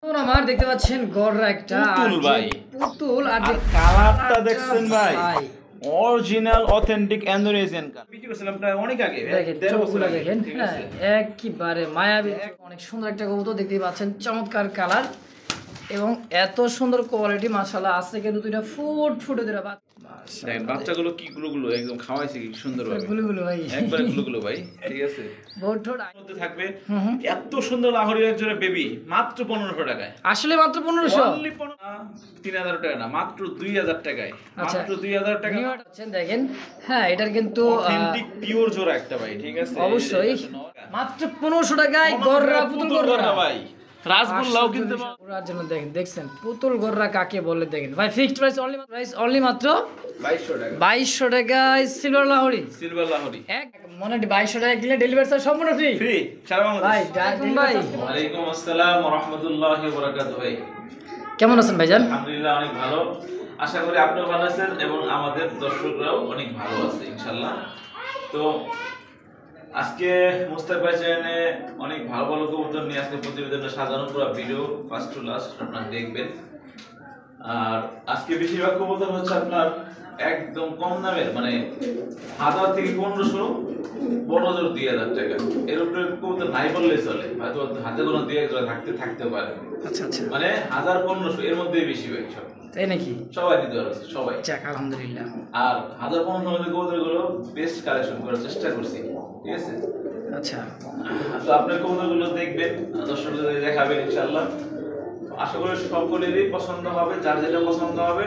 আমার দেখতে পাচ্ছেন গররা একটা পুতুল ভাই, পুতুল আর যে কালারটা দেখছেন ভাই, original authentic Indonesian colour. Video করছিলাম প্রায় অনেক আগে, দেখেন ১.৫ বছর চোখগুলো আগে, দেখেন, ঠিক হ্যাঁ আছে? একেবারে মায়াবী, অনেক সুন্দর একটা কবুতর দেখতেই পাচ্ছেন, চমৎকার কালার এবং এত সুন্দর কোয়ালিটি মাশাআল্লাহ। আছে কিন্তু দুইটা ফুটে দুইটা দেখেন বাচ্চাগুলো কি গুলো একদম খাওয়াইছে কি সুন্দরভাবে, গুলো ভাই একবারে গুলো ভাই, ঠিক আছে? বোট ঠোঁট মধ্যে থাকবে এত সুন্দর লাহোরি একজোড়া বেবি মাত্র ১৫০০ টাকায়। আসলে মাত্র ১৫০০, অনলি ৩০০০ টাকা না, মাত্র ২০০০ টাকায়, আচ্ছা মাত্র ২০০০ টাকা। দেখেন, হ্যাঁ এটার কিন্তু অথেন্টিক পিওর জোড়া একটা ভাই, ঠিক আছে? অবশ্যই মাত্র ১৫০০ টাকায় গররা পুতুল গররা ভাই, রাসগোল্লাও কিন্তু পুরার জন্য দেখছেন পুতুল গররা কাকে বলে। দেখেন ভাই, ফিক্সড প্রাইস অনলি মাত্র ২২০০ টাকা। ২২০০ টাকায় সিলভার লাহোরি, সিলভার লাহোরি এক মনে ২২০০ টাকা কিনলে ডেলিভারি চার্জ সম্পূর্ণ ফ্রি। ফ্রি সারা ভাই বাংলাদেশ। ভাই ওয়ালাইকুম আসসালাম ওয়া রাহমাতুল্লাহি ওয়া বারাকাতুহু। ভাই কেমন আছেন ভাইজান? আলহামদুলিল্লাহ অনেক ভালো, আশা করি আপনিও ভালো আছেন এবং আমাদের দর্শকরাও অনেক ভালো আছে ইনশাআল্লাহ। তো আজকে মুস্তাক ভাই চ্যানেলে অনেক ভালো ভালো কবুতর নিয়ে আজকে প্রতিবেদনটা সাজানো, পুরো ভিডিও ফার্স্ট টু লাস্ট আপনারা দেখবেন। আর আজকে বেশিরভাগ কবুতর হচ্ছে আপনার একদম কম দামের, মানে ১০০০ থেকে ১৫০০, বড় জোর ২০০০ টাকা, এর উপরে কবুতর নাই বললেই চলে, হয়তো হাতে কোনো ২-১ জোড়া থাকতেও পারে, আচ্ছা আচ্ছা, মানে ১০০০-১৫০০ এর মধ্যেই বেশি ভাই সব, তাই নাকি? সবাই নিতে পারছে সবাই। যাক আলহামদুলিল্লাহ। আর ১০০০-১৫০০ মধ্যে কবুতরগুলো বেস্ট কালেকশন করার চেষ্টা করছি, ঠিক আছে? আচ্ছা তো আপনার কবুতরগুলো দেখবেন, দর্শকদের দেখাবেন ইনশাআল্লাহ। আশা করি সকলেরই পছন্দ হবে, যার যেটা পছন্দ হবে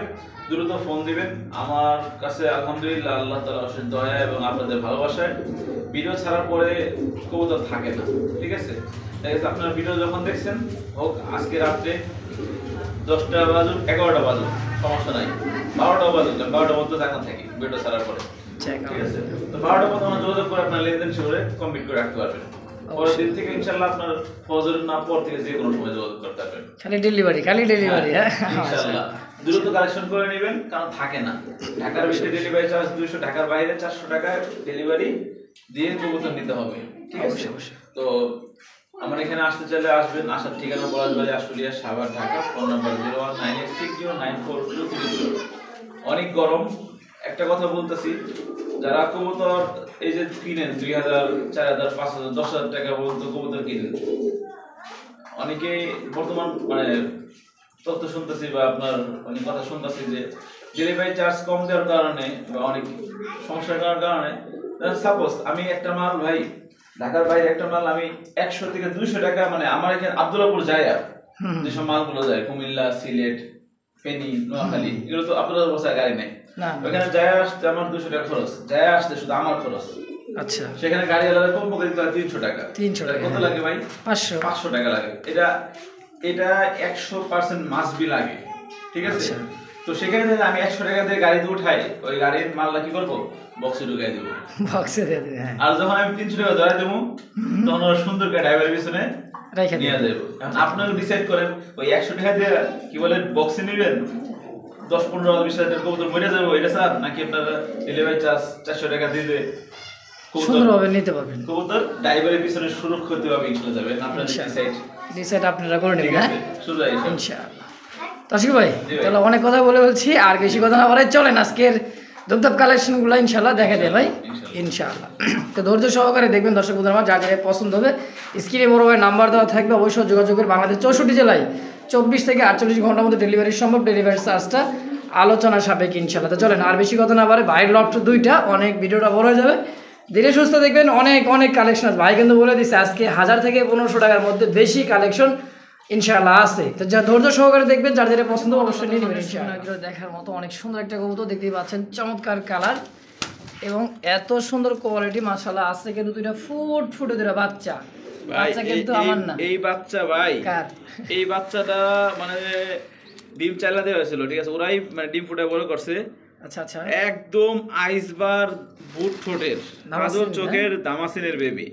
দ্রুত ফোন দিবেন। আমার কাছে আলহামদুলিল্লাহ আল্লাহ তাআলার অশেষ দয়া এবং আপনাদের ভালোবাসায় ভিডিও ছাড়ার পরে কবুতর থাকে না, ঠিক আছে? আপনার ভিডিও যখন দেখছেন, হোক আজকে রাত্রে ১০টা বাজুক ১১টা বাজুক সমস্যা নাই, ১২টা বাজুক, ১২টার মধ্যে দেখা থাকি ভিডিও ছাড়ার পরে, ঠিক আছে? তো ১২টার মধ্যে আমরা যোগাযোগ করে আপনার লেনদেন শুরু কমপ্লিট করে রাখতে পারবেন। পরের দিন থেকে ইনশাআল্লাহ আপনার ফজরের না পর থেকে যে কোনো সময় যোগাযোগ করতে পারবেন। খালি ডেলিভারি হ্যাঁ ইনশাআল্লাহ দ্রুত কালেকশন করে নেবেন, কারণ থাকে না। ঢাকার ভিতরে ডেলিভারি চার্জ ২০০, ঢাকার বাইরে ৪০০ টাকা ডেলিভারি দিয়ে কবুতর নিতে হবে, ঠিক আছে? তো আমার এখানে আসতে চাইলে আসবেন, আসার ঠিকানা পলাশবাড়ি, আশুলিয়া, সাভার, ঢাকা। Phone number 01986094030। অনেক গরম, একটা কথা বলতেছি, যারা কবুতর এই যে কিনেন ২০০০, ৪০০০, ৫০০০, ১০০০০ টাকা পর্যন্ত কবুতর কিনেন, অনেকেই বর্তমান মানে তথ্য শুনতেছি বা আপনার অনেক কথা শুনতেছি যে ডেলিভারি চার্জ কম দেওয়ার কারণে বা অনেক সমস্যা করার কারণে, সাপোজ আমি একটা মাল ভাই ঢাকার বাইরে একটা মাল আমি ১০০ থেকে ২০০ টাকা, মানে আমার এখানে আব্দুল্লাহপুর যায়, যেসব মালগুলো যায় কুমিল্লা, সিলেট, ফেনী, নোয়াখালী, এগুলো তো আব্দুল্লাহপুর বসায় গাড়ি নেই, ওখানে যায় আসতে আমার ২০০ টাকা খরচ, যায় আসতে শুধু আমার খরচ। আচ্ছা, সেখানে গাড়ি আলাদা কম পক্ষে দিতে হয় ৩০০ টাকা। ৩০০ টাকা কত লাগে ভাই? ৫০০ টাকা লাগে। এটা ১০০% মাস্ট বি লাগে, ঠিক আছে? তো সেখানে যদি আমি ১০০ টাকা দিয়ে গাড়িতে উঠাই, ওই গাড়ির মালটা কি করবো? বক্সে ঢুকাই দেবো, বক্সে দিয়ে দেবো। আর যখন আমি ৩০০ টাকা ধরে দেবো, তখন ওরা সুন্দর করে ড্রাইভারের পিছনে নিয়ে যাবো। এখন আপনারা ডিসাইড করেন ওই ১০০ টাকা দিয়ে কি বলে বক্সে নিবেন, ১০-১৫-২০ টাকা কবুতর মরে যাবো এটা স্যার, নাকি আপনারা ডেলিভারি চার্জ ৪০০ টাকা দিলে সুন্দরভাবে নিতে পারবেন, কবুতর ড্রাইভারের পিছনে সুরক্ষিতভাবে চলে যাবেন। আপনারা ডিসাইড আপনারা করে নেবেন, হ্যাঁ ইনশাআল্লাহ। তাশিক ভাই তাহলে অনেক কথা বলে বলছি, আর বেশি কথা না বলে চলেন আজকের ধূপধাপ কালেকশনগুলো ইনশাআল্লাহ দেখা দেয় ভাই, ইনশাআল্লাহ। তো ধৈর্য সহকারে দেখবেন দর্শক বন্ধুরা, আমার যা যা পছন্দ হবে স্ক্রিনে বড় ভাই নাম্বার দেওয়া থাকবে, অবশ্যই যোগাযোগের। বাংলাদেশ ৬৪ জেলায় ২৪ থেকে ৪৮ ঘন্টার মধ্যে ডেলিভারি সম্ভব, ডেলিভারি চার্জটা আলোচনা সাপেক্ষে ইনশাআল্লাহ। তো চলেন আর বেশি কথা না বলে, ভাইয়ের লফট 2টা, অনেক ভিডিওটা বড় হয়ে যাবে, ধীরে সুস্থ দেখবেন, অনেক অনেক কালেকশন আছে। ভাই কিন্তু বলে দিচ্ছে আজকে ১০০০ থেকে ১৫০০ টাকার মধ্যে বেশি কালেকশন ইনশাআল্লাহ আছে। তো যা ধৈর্য সহকারে দেখবেন, যার যেটা পছন্দ অবশ্যই নিয়ে নেবেন ইনশাআল্লাহ। দেখার মতো অনেক সুন্দর একটা কবুতর দেখতেই পাচ্ছেন, চমৎকার কালার এবং এত সুন্দর কোয়ালিটি মাশাআল্লাহ। আছে কিন্তু দুইটা ফুটে দুইটা বাচ্চা কিন্তু আমার না, এই বাচ্চা ভাই, এই বাচ্চাটা মানে ডিম চাইলা দেওয়া হয়েছিল, ঠিক আছে? ওরাই মানে ডিম ফুটে বড় করছে। আচ্ছা আচ্ছা, একদম আইসবার বুট ঠোঁটের কাজল চোখের দামাসিনের বেবি।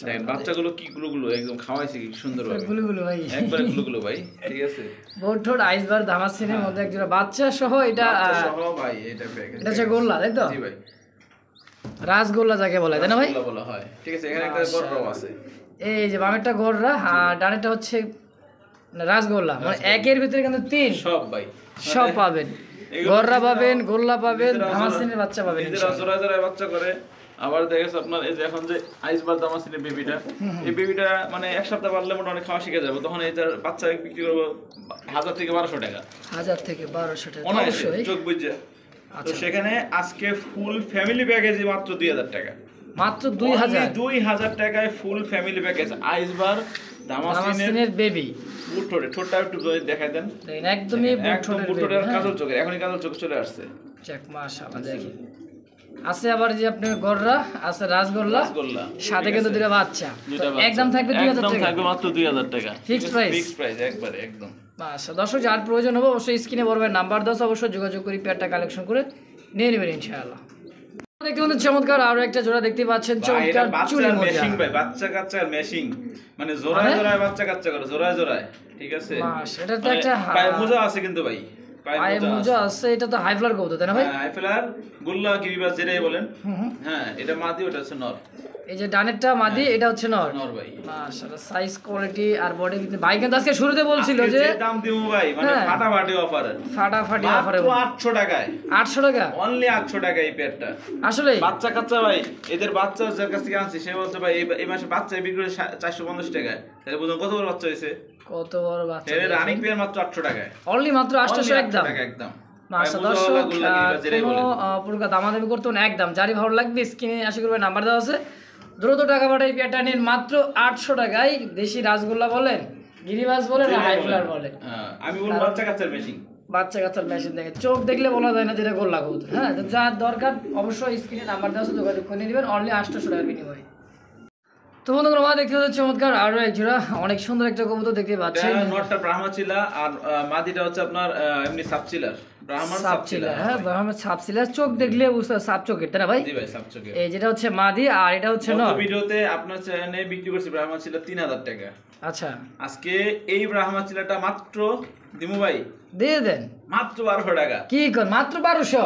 দেখেন বাচ্চাগুলো কি গুলো একদম খাওয়াইছে কি সুন্দরভাবে, গুলো ভাই, একবারে গুলো ভাই, ঠিক আছে? বুট ঠোঁট আইসবার দামাসিনের মধ্যে একজোড়া বাচ্চা সহ, এটা সহ ভাই, এটা হচ্ছে গোল্লা, তাই তো? জি ভাই, রাসগোল্লা যাকে বলে, তাই না ভাই? বলা হয়, ঠিক আছে? এখানে একটা গররাও আছে, এই যে বামেরটা গররা আর ডানেরটা হচ্ছে না রাসগোল্লা মানে একের ভিতরে কিন্তু 3 সব ভাই সব পাবেন, গররা পাবেন, গোল্লা পাবেন, ধামাসিনের বাচ্চা পাবেন। নিজেরা জোড়ায় জোড়ায় বাচ্চা করে। আবার দেখেছ আপনার এই যে এখন যে আইসবার দামাসিনের বেবিটা, এই বেবিটা মানে এক সপ্তাহ পারলে মোটামুটি খাওয়া শিখে যাবে, তখন এইটার বাচ্চা বিক্রি করবো 1000 থেকে 1200 টাকা। 1000 থেকে 1200 টাকা অনায়াসে, অবশ্যই। চোখ বুঝে। তো সেখানে আজকে ফুল ফ্যামিলি প্যাকেজ মাত্র 2000 টাকা, মাত্র 2000 টাকায় ফুল ফ্যামিলি প্যাকেজ আইসবার দামাসিনের বেবি। ঠোঁটটা একটু দেখাই দেন, একদমই বুটঠোঁটের কাজল চোখের, এখনই কাজল চোখ চলে আসছে। যাক মাশাআল্লাহ। দেখেন আছে আবার যে আপনার গররা আছে, রাসগোল্লা, সাথে কিন্তু দুটো বাচ্চা। একদম থাকবে 2000 টাকা, থাকবে মাত্র 2000 টাকা, ফিক্সড প্রাইস, ফিক্সড প্রাইস একবারে একদম। মাশাআল্লাহ। দর্শক যার প্রয়োজন হবে অবশ্যই স্ক্রিনে বড় নাম্বার দাও, অবশ্যই যোগাযোগ করে পেয়ারটা কালেকশন করে নিয়ে নেবেন ইনশাআল্লাহ। দেখতে পাচ্ছেন চমৎকার আরো একটা জোড়া দেখতে পাচ্ছেন, চমৎকার চুলি মেশিং ভাই, বাচ্চা কাচ্চার মেশিং, মানে জোড়ায় জোড়ায় বাচ্চা কাচ্চা করে, জোড়ায় জোড়ায়, ঠিক আছে। এটা তো একটা পায়ে মোজা আছে কিন্তু ভাই, পায়ে মোজা আছে। এটা তো হাই ফ্লার কবুতর তাই না ভাই? হাই ফ্লার গোল্লা গিরিবাজ যেটাই বলেন। হ্যাঁ এটা মাদি, ওটা হচ্ছে নর। এই যে ডানেরটা মাদি, এটা হচ্ছে নর। নর ভাই মাশাআল্লাহ। সাইজ কোয়ালিটি আর বডি কিন্তু ভাই কিন্তু আজকে শুরুতে বলছিল যে দাম দিমু ভাই, মানে ফাটাফাটি অফার, ফাটাফাটি অফারে 800 টাকায়, 800 টাকা অনলি 800 টাকা এই পেয়ারটা। আসলে বাচ্চা কাচ্চা ভাই, এদের বাচ্চা যার কাছ থেকে আনছি সে বলছে ভাই এই মাসে বাচ্চা বিক্রি করে 450 টাকায়, তাহলে বুঝুন কত বড় বাচ্চা হয়েছে, কত বড় বাচ্চা। এর রানিং পেয়ার মাত্র 800 টাকায়, অনলি মাত্র 800 একদম একদম। মাশাআল্লাহ। দর্শক কোনো পুরো দামাদামি করতে না, একদম যারই ভালো লাগবে স্ক্রিনে আশা করবে নাম্বার দেওয়া আছে, দ্রুত টাকা পাঠাই পেয়ারটা নিন মাত্র 800 টাকায়। দেশি রাসগোল্লা বলেন, গিরিবাজ বলেন, হাই ফ্লার বলেন, আমি বলবো বাচ্চা কাচ্চার মেশিন, বাচ্চা কাচ্চার মেশিন দেখে চোখ দেখলে বলা যায় না যেটা গোল্লা কবুতর। হ্যাঁ, তো যার দরকার অবশ্যই স্ক্রিনে নাম্বার দেওয়া আছে, যোগাযোগ করে নেবেন অনলি 800 টাকার বিনিময়ে। তো বন্ধুরা আমার দেখতে পাচ্ছি চমৎকার আরো এক জোড়া অনেক সুন্দর একটা কবুতর দেখতে পাচ্ছেন। নটটা ব্রাহ্মণচিলা আর মাদিটা হচ্ছে আপনার এমনি সাপচিলার, ব্রাহ্মণ সাপচিলা। হ্যাঁ ব্রাহ্মণ সাপচিলা, চোখ দেখলে বুঝতে সাপ চোখের তাই না ভাই? জি ভাই, সাপ চোখের। এই যেটা হচ্ছে মাদি আর এটা হচ্ছে নর। ভিডিওতে আপনার চ্যানেলে বিক্রি করছি ব্রাহ্মণচিলা 3000 টাকা। আচ্ছা, আজকে এই ব্রাহ্মণচিলাটা মাত্র দিমু ভাই, দিয়ে দেন মাত্র 1200 টাকা। কি কর মাত্র 1200?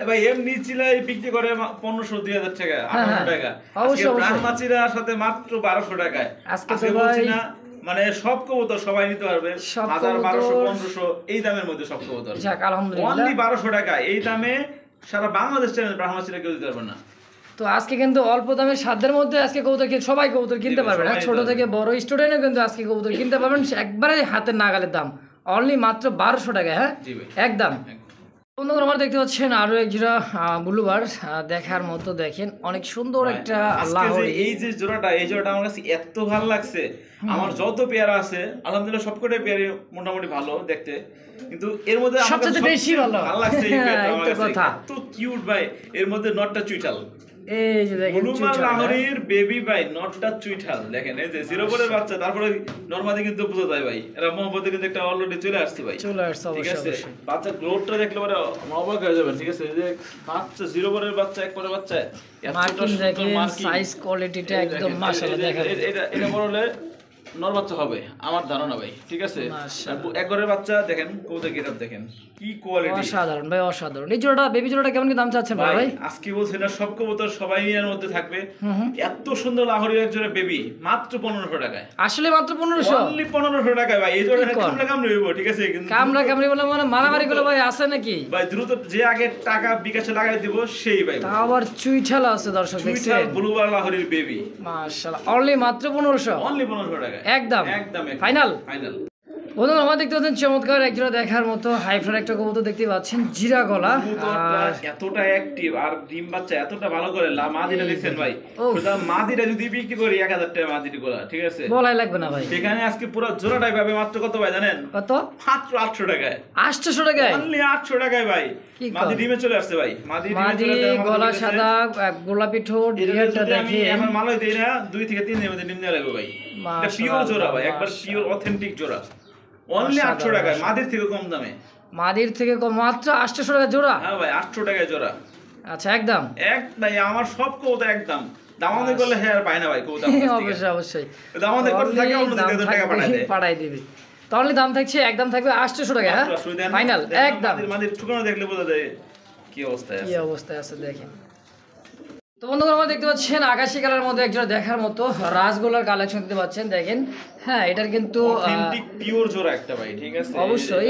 ভাই এমনি চিলাই বিক্রি করে 1500 2000 টাকা, 1800 টাকা। অবশ্যই ব্রাহ্মণচিলার সাথে মাত্র 1200 টাকায় আজকে বলছি না, মানে সব কবুতর সবাই নিতে পারবে, 1000 1200 1500 এই দামের মধ্যে সব কবুতর। যাক আলহামদুলিল্লাহ, অনলি 1200 টাকা এই দামে সারা বাংলাদেশ চ্যানেল ব্রাহ্মণচিলা কেউ দিতে পারবে না। তো আজকে কিন্তু অল্প দামে সাধ্যের মধ্যে আজকে কবুতর সবাই কবুতর কিনতে পারবে না, ছোট থেকে বড় স্টুডেন্টও কিন্তু আজকে কবুতর কিনতে পারবেন একবারে হাতের নাগালের দাম, অনলি মাত্র 1200 টাকা। হ্যাঁ একদম। বন্ধুরা আমার দেখতে পাচ্ছেন আরো এক জোড়া ব্লুবার, দেখার মতো দেখেন অনেক সুন্দর একটা লাহোরি। এই যে জোড়াটা, এই জোড়াটা আমার কাছে এত ভালো লাগছে, আমার যত পেয়ারা আছে আলহামদুলিল্লাহ সবকটাই পেয়ারে মোটামুটি ভালো দেখতে, কিন্তু এর মধ্যে আমার সবচেয়ে বেশি ভালো লাগছে এই পেয়ারটা, আমার কাছে এত কিউট ভাই। এর মধ্যে নটটা চুইঠাল, এই যে দেখেন ব্লুবার লাহোরির বেবি ভাই, নটটা চুইঠাল দেখেন, এই যে জিরো বলের বাচ্চা, তারপরে নরমালি কিন্তু বোঝা যায় ভাই এরা মোহাম্মদে কিন্তু একটা অলরেডি চলে আসছে ভাই, চলে আসছে ঠিক আছে। অবশ্যই। বাচ্চা গ্রোথটা দেখলে পরে অবাক হয়ে যাবেন, ঠিক আছে। এই যে বাচ্চা জিরো বলের বাচ্চা, এক পরের বাচ্চা, মার্কিং দেখেন, সাইজ কোয়ালিটিটা একদম মাশাআল্লাহ দেখেন। এটা বড় হলে নর বাচ্চা হবে আমার ধারণা ভাই, ঠিক আছে। এক ঘরের বাচ্চা দেখেন, কবুতর গেটআপ দেখেন কি কোয়ালিটি, অসাধারণ ভাই অসাধারণ। এই জোড়াটা বেবি জোড়াটা কেমন কি দাম চাচ্ছেন ভাই? আজকে বলছি না সব কবুতর সবাই এর মধ্যে থাকবে, এত সুন্দর লাহোরি এক জোড়া বেবি মাত্র 1500 টাকায়। আসলে মাত্র 1500? অনলি 1500 টাকায় ভাই। এই জোড়া কামড়া কামড়ি হইব, ঠিক আছে, কিন্তু কামড়ি বলে মানে মারামারি গুলো ভাই আছে নাকি ভাই? দ্রুত যে আগে টাকা বিকাশে লাগাই দিব সেই ভাই। তা আবার চুইঠালা আছে দর্শক দেখছেন, ব্লুবার লাহোরির বেবি মাশাআল্লাহ, অনলি মাত্র 1500, অনলি 1500 টাকা একদম একদম ফাইনাল ফাইনাল। বন্ধুরা আমার দেখতে পাচ্ছেন চমৎকার একজোড়া দেখার মতো হাই ফ্লার একটা কবুতর দেখতে পাচ্ছেন, জিরা গলা, আর এতটা অ্যাক্টিভ আর ডিম বাচ্চা এতটা ভালো করে মাদিটা দেখছেন ভাই। সুতরাং মাদিটা যদি বিক্রি করি 1000 টাকা মাদিটা গোলা, ঠিক আছে, বলাই লাগবে না ভাই। সেখানে আজকে পুরো জোড়াটাই পাবে মাত্র কত ভাই জানেন? কত? মাত্র 800 টাকায়। 800 টাকায়? অনলি 800 টাকায় ভাই। মাদি ডিমে চলে আসছে ভাই, মাদি গলা সাদা, গোলাপি ঠোঁট, ডিমটা দেখি এখন মালই দেই না, 2 থেকে 3 দিনের মধ্যে ডিম দেওয়া লাগবে ভাই। এটা পিওর জোড়া ভাই, একবার পিওর অথেন্টিক জোড়া, অনলি 800 টাকায়, মাদির থেকে কম দামে। মাদির থেকে কম, মাত্র 800 টাকা জোড়া? হ্যাঁ ভাই 800 টাকায় জোড়া। আচ্ছা একদম ভাই আমার সব কবুতর একদম দামাদামি করলে হ্যাঁ আর পায় না ভাই কবুতর। অবশ্যই অবশ্যই দামাদামি করতে থাকে অন্য দিকে টাকা পাঠাই দিবে, তাহলে দাম থাকছে একদম থাকবে 800 টাকা। হ্যাঁ ফাইনাল একদম। মাদির ঠিকানা দেখলে বোঝা যায় কি অবস্থায় আছে, কি অবস্থায় আছে দেখেন। তো বন্ধুরা আমরা দেখতে পাচ্ছেন আকাশি কালার মধ্যে একজোড়া দেখার মতো রাসগোল্লার কালেকশন দেখতে পাচ্ছেন, দেখেন হ্যাঁ এটার কিন্তু অথেন্টিক পিওর জোড়া একটা ভাই, ঠিক আছে অবশ্যই।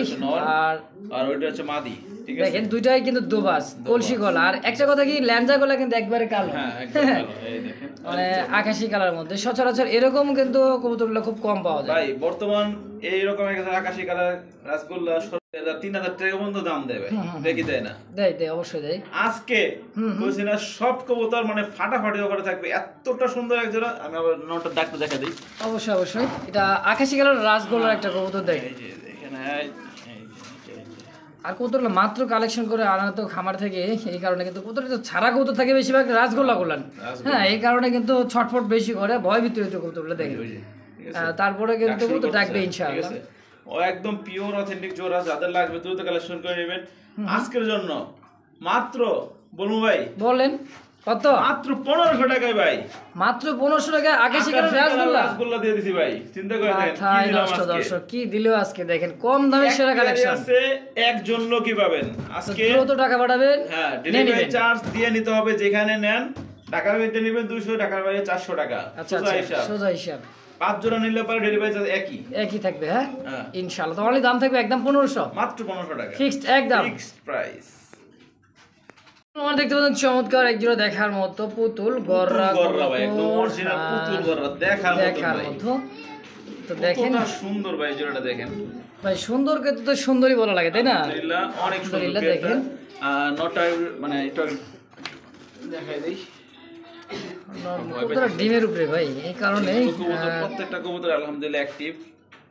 আর ওইটা হচ্ছে মাদি, ঠিক আছে দেখেন দুইটাই কিন্তু দুবাস কলসি গলা, আর একটা কথা কি ল্যাঞ্জা গলা কিন্তু একবারে কালো, হ্যাঁ একদম ভালো, এই দেখেন মানে আকাশি কালার মধ্যে সচরাচর এরকম কিন্তু কবুতরগুলো খুব কম পাওয়া যায় ভাই। বর্তমান এইরকম একটা আকাশি কালার রাসগোল্লা 3,000 টাকা পর্যন্ত দাম দেবে, দেখি দেয় না? দেয় অবশ্যই দেয়। আজকে বলছি না সব কবুতর মানে ফাটাফাটি করে থাকবে, এতটা সুন্দর এক জোড়া। আমি আবার নটা ডাকতে দেখা দিই। অবশ্যই এটা আকাশি কালার রাসগোল্লার একটা কবুতর দেখেন। এই যে দেখেন, আর কবুতরগুলো মাত্র কালেকশন করে আনা তো খামার থেকে, এই কারণে কিন্তু কবুতর তো ছাড়া কবুতর থাকে বেশিরভাগ রাসগোল্লা গুলান, হ্যাঁ এই কারণে কিন্তু ছটফট বেশি করে, ভয় ভিতরে কবুতরগুলো দেখেন। তারপরে কিন্তু কবুতর ডাকবে ইনশাআল্লাহ। ও একদম পিওর অথেন্টিক জোড়া, যাদের লাগবে দ্রুত কালেকশন করে নেবেন আজকের জন্য। মাত্র বলবো ভাই, বলেন কত? মাত্র 1500 টাকায় ভাই, মাত্র 1500 টাকায় আকাশি কালার রাসগোল্লা দিয়ে দিছি ভাই। চিন্তা করে দেখেন মাথায় নষ্ট দর্শক, কি দিলেও আজকে দেখেন কম দামে সেরা কালেকশন আছে। একজন লোকই পাবেন আজকে, দ্রুত টাকা পাঠাবেন, হ্যাঁ ডেলিভারি চার্জ দিয়ে নিতে হবে যেখানে নেন। ঢাকার ভিতরে নেবেন 200, ঢাকার বাইরে 400 টাকা। আচ্ছা সোজা হিসাব। 5 জোড়া নিলে পরে ডেলিভারি চার্জ একই থাকবে, হ্যাঁ ইনশাআল্লাহ। তো অনলি দাম থাকবে একদম 1500, মাত্র 1500 টাকা, ফিক্সড একদম ফিক্সড প্রাইস। আমরা দেখতে পাচ্ছেন চমৎকার একজোড়া দেখার মতো পুতুল গররা ভাই, একদম অরিজিনাল পুতুল গররা দেখার মতো। তো দেখেন কতটা সুন্দর ভাই জোড়াটা দেখেন ভাই, সুন্দরকে তো সুন্দরই বলা লাগে তাই না? আলহামদুলিল্লাহ অনেক সুন্দর। দেখেন নটা মানে এটা দেখাই দেই, কবুতর ডিমের উপরে ভাই, এই কারণে প্রত্যেকটা কবুতর আলহামদুলিল্লাহ অ্যাক্টিভ,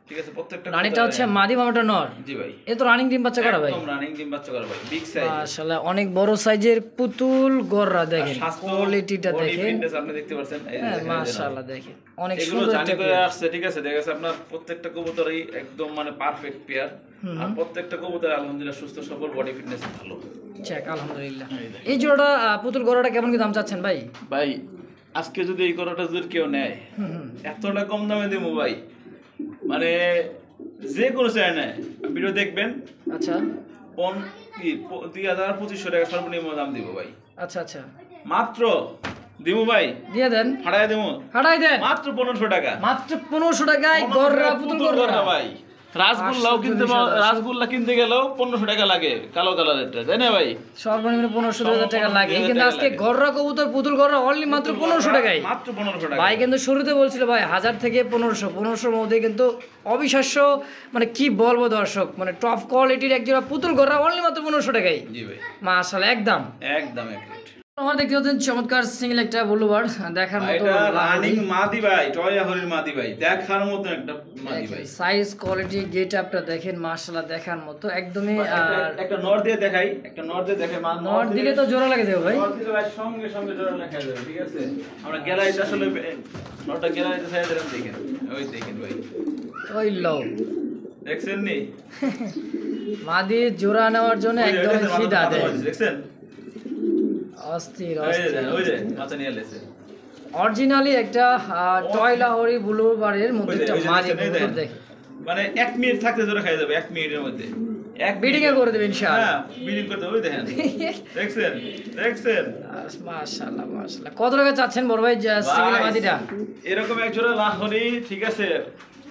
ঠিক আছে প্রত্যেকটা। রানীটা হচ্ছে মাদি, মামাটা নর। জি ভাই, এ তো রানিং ডিম বাচ্চা করা ভাই, একদম রানিং ডিম বাচ্চা করা ভাই, বিগ সাইজ মাশাআল্লাহ অনেক বড় সাইজের পুতুল গররা দেখেন, কোয়ালিটিটা দেখেন আপনি দেখতে পাচ্ছেন, হ্যাঁ মাশাআল্লাহ দেখেন অনেক এগুলো সুন্দর জানি করে আসছে, ঠিক আছে দেখা যাচ্ছে আপনার প্রত্যেকটা কবুতরই একদম মানে পারফেক্ট পেয়ার, আর প্রত্যেকটা কবুতর আলহামদুলিল্লাহ সুস্থ সবল, বডি ফিটনেস ভালো। চেক আলহামদুলিল্লাহ। এই জোড়াটা পুতুল গররাটা কেমন কি দাম চাচ্ছেন ভাই? ভাই আজকে যদি এই গরুটা যদি কেউ নেয় এতটা কম দামে দেবো ভাই, মানে যে কোনো চাই নেয় ভিডিও দেখবেন। আচ্ছা 2,000-2,500 টাকা সর্বনিম্ন দাম দিব ভাই। আচ্ছা মাত্র দিব ভাই, দিয়ে দেন, ফাটাই দেবো, হাঁটাই দেন মাত্র 1500 টাকা, মাত্র 1500 টাকায় গররা পুতুল গররা ভাই। রাসগোল্লা কিনতে গেলেও 1500 টাকা লাগে, কালো কালারেরটা তাই না ভাই? সর্বনিম্ন 1500 টাকা লাগে, কিন্তু আজকে গররা কবুতর পুতুল গররা অনলি মাত্র 1500 টাকায়, মাত্র 1500 টাকা ভাই। কিন্তু শুরুতে বলছিল ভাই 1000 থেকে 1500 মধ্যে, কিন্তু অবিশ্বাস্য, মানে কি বলবো দর্শক, মানে টপ কোয়ালিটির একজোড়া পুতুল গররা অনলি মাত্র 1500 টাকায়। জি ভাই মাশাআল্লাহ একদম আমার দেখতে পাচ্ছেন চমৎকার সিঙ্গেল একটা ব্লুবার দেখার মতো, রানিং মাদি ভাই, টয়া হরির মাদি ভাই, দেখার মতো একটা মাদি ভাই। সাইজ কোয়ালিটি গেট আপটা দেখেন মাশাআল্লাহ দেখার মতো একদমই। আর একটা নর দিয়ে দেখাই, নর দিলে তো জোড়া লাগে দেব ভাই, নর দিলে ভাই সঙ্গে সঙ্গে জোড়া লেখা যাবে, ঠিক আছে? আমরা গ্যালারিতে আসলে নরটা গ্যালারিতে ছাইয়া দিলাম, দেখেন ওই দেখেন ভাই, ওই লও দেখছেন নি মাদি জোড়া নেওয়ার জন্য একদম ফিদা দেয়, দেখছেন অস্থির ওই যে মাথা নিয়ে লেছে অরিজিনালি একটা টয় লাহোরি ব্লুবারের মধ্যে একটা মাদি কবুতর দেখেন, মানে 1 মিনিট থাকতে জোড়া খাই যাবে, 1 মিনিটের মধ্যে বিডিং এ করে দেবেন ইনশাআল্লাহ। হ্যাঁ বিডিং করতে ওই দেখেন, দেখছেন মাশাআল্লাহ কত টাকা চাচ্ছেন বড় ভাই সিঙ্গেল মাদিটা? এরকম এক জোড়া লাহোরি, ঠিক আছে